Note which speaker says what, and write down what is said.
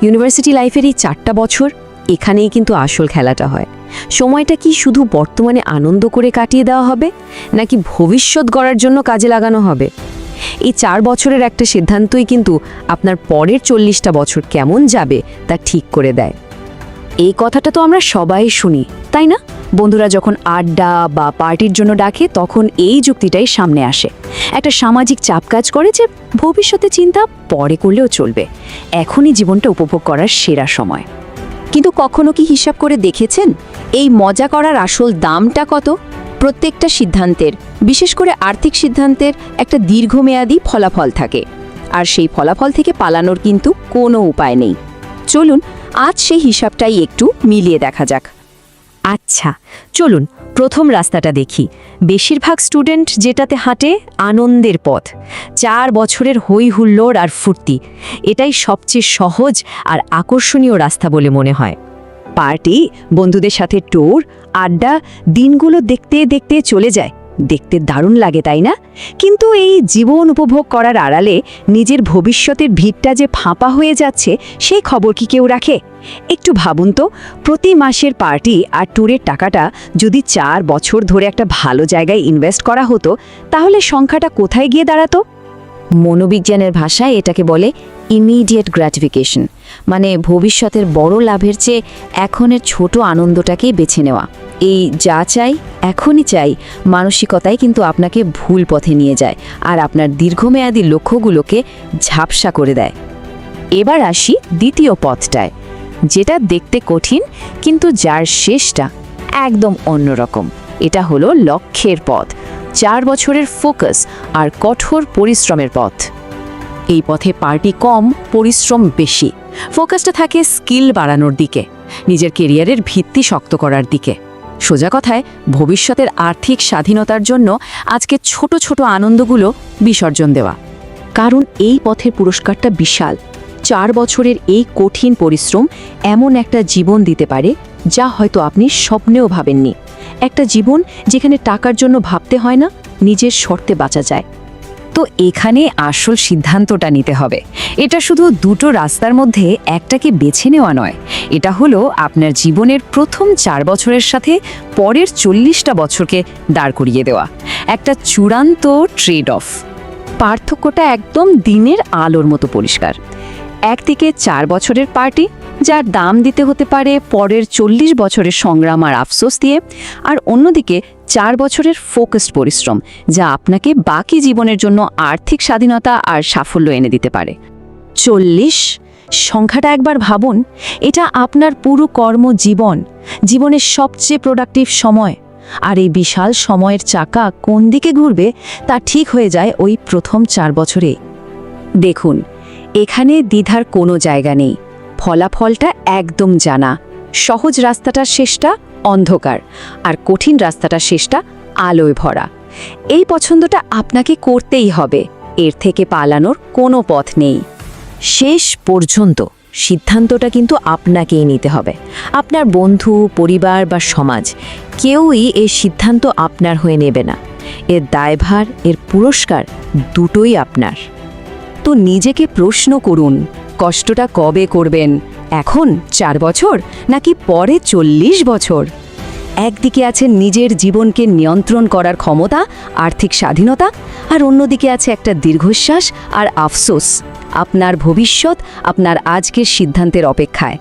Speaker 1: University লাইফের এই 4টা বছর, এখানেই কিন্তু আসল খেলাটা হয়। সময়টা কি শুধু বর্তমানে আনন্দ করে কাটিয়ে দেওয়া হবে, নাকি ভবিষ্যৎ গড়ার জন্য কাজে লাগানো হবে? এই 4 বছরের একটা সিদ্ধান্তই কিন্তু আপনার পরের 40টা বছর কেমন যাবে তা ঠিক করে দেয়। এই কথাটা তো আমরা সবাই শুনি, তাই না? বন্ধুরা যখন আড্ডা বা পার্টির জন্য ডাকে, তখন এই যুক্তিটাই সামনে আসে। একটা সামাজিক চাপ কাজ করে যে ভবিষ্যতে চিন্তা পরে করলেও চলবে, এখনই জীবনটা উপভোগ করার সেরা সময়। কিন্তু কখনো কি হিসাব করে দেখেছেন এই মজা করার আসল দামটা কত? প্রত্যেকটা সিদ্ধান্তের, বিশেষ করে আর্থিক সিদ্ধান্তের, একটা দীর্ঘমেয়াদী ফলাফল থাকে, আর সেই ফলাফল থেকে পালানোর কিন্তু কোনো উপায় নেই। চলুন আজ সেই হিসাবটাই একটু মিলিয়ে দেখা যাক। আচ্ছা, চলুন প্রথম রাস্তাটা দেখি। বেশিরভাগ স্টুডেন্ট যেটাতে হাঁটে, আনন্দের পথ। 4 বছরের হই হুল্লোড় আর ফুর্তি, এটাই সবচেয়ে সহজ আর আকর্ষণীয় রাস্তা বলে মনে হয়। পার্টি, বন্ধুদের সাথে ট্যুর, আড্ডা, দিনগুলো দেখতে দেখতে চলে যায়। দেখতে দারুণ লাগে, তাই না? কিন্তু এই জীবন উপভোগ করার আড়ালে নিজের ভবিষ্যতের ভিতটা যে ফাঁপা হয়ে যাচ্ছে, সেই খবর কি কেউ রাখে? একটু ভাবুন তো, প্রতি মাসের পার্টি আর ট্যুরের টাকাটা যদি 4 বছর ধরে একটা ভালো জায়গায় ইনভেস্ট করা হতো, তাহলে সংখ্যাটা কোথায় গিয়ে দাঁড়াতো? মনোবিজ্ঞানের ভাষায় এটাকে বলে ইমিডিয়েট গ্র্যাটিফিকেশন, মানে ভবিষ্যতের বড় লাভের চেয়ে এখনের ছোট আনন্দটাকেই বেছে নেওয়া। এই যা চাই এখনই চাই মানসিকতাই কিন্তু আপনাকে ভুল পথে নিয়ে যায়, আর আপনার দীর্ঘমেয়াদী লক্ষ্যগুলোকে ঝাপসা করে দেয়। এবার আসি দ্বিতীয় পথটায়, যেটা দেখতে কঠিন কিন্তু যার শেষটা একদম অন্যরকম। এটা হলো লক্ষ্যের পথ, 4 বছরের ফোকাস আর কঠোর পরিশ্রমের পথ। এই পথে পার্টি কম, পরিশ্রম বেশি। ফোকাসটা থাকে স্কিল বাড়ানোর দিকে, নিজের কেরিয়ারের ভিত্তি শক্ত করার দিকে। সোজা কথায়, ভবিষ্যতের আর্থিক স্বাধীনতার জন্য আজকে ছোট ছোট আনন্দগুলো বিসর্জন দেওয়া। কারণ এই পথের পুরস্কারটা বিশাল। 4 বছরের এই কঠিন পরিশ্রম এমন একটা জীবন দিতে পারে যা হয়তো আপনি স্বপ্নেও ভাবেননি। একটা জীবন যেখানে টাকার জন্য ভাবতে হয় না, নিজের শর্তে বাঁচা যায়। তো এখানে আসল সিদ্ধান্তটা নিতে হবে। এটা শুধু দুটো রাস্তার মধ্যে একটাকে বেছে নেওয়া নয়, এটা হলো আপনার জীবনের প্রথম 4 বছরের সাথে পরের 40টা বছরকে দাঁড় করিয়ে দেওয়া, একটা চূড়ান্ত ট্রেড অফ। পার্থক্যটা একদম দিনের আলোর মতো পরিষ্কার। একদিকে 4 বছরের পার্টি, যার দাম দিতে হতে পারে পরের 40 বছরের সংগ্রাম আর আফসোস দিয়ে, আর অন্যদিকে 4 বছরের ফোকাসড পরিশ্রম, যা আপনাকে বাকি জীবনের জন্য আর্থিক স্বাধীনতা আর সাফল্য এনে দিতে পারে। 40 সংখ্যাটা একবার ভাবুন, এটা আপনার পুরো কর্মজীবন, জীবনের সবচেয়ে প্রোডাক্টিভ সময়। আর এই বিশাল সময়ের চাকা কোন দিকে ঘুরবে তা ঠিক হয়ে যায় ওই প্রথম 4 বছরে। দেখুন, এখানে দ্বিধার কোনো জায়গা নেই। ফলাফলটা একদম জানা। সহজ রাস্তাটার শেষটা অন্ধকার, আর কঠিন রাস্তাটার শেষটা আলোয় ভরা। এই পছন্দটা আপনাকে করতেই হবে, এর থেকে পালানোর কোনো পথ নেই। শেষ পর্যন্ত সিদ্ধান্তটা কিন্তু আপনাকেই নিতে হবে। আপনার বন্ধু, পরিবার বা সমাজ কেউই এই সিদ্ধান্ত আপনার হয়ে নেবে না। এর দায়ভার, এর পুরস্কার দুটোই আপনার। তো নিজেকে প্রশ্ন করুন, কষ্টটা কবে করবেন? এখন 4 বছর, নাকি পরে 40 বছর? একদিকে আছে নিজের জীবনকে নিয়ন্ত্রণ করার ক্ষমতা, আর্থিক স্বাধীনতা, আর অন্যদিকে আছে একটা দীর্ঘশ্বাস আর আফসোস। আপনার ভবিষ্যৎ আপনার আজকের সিদ্ধান্তের অপেক্ষায়।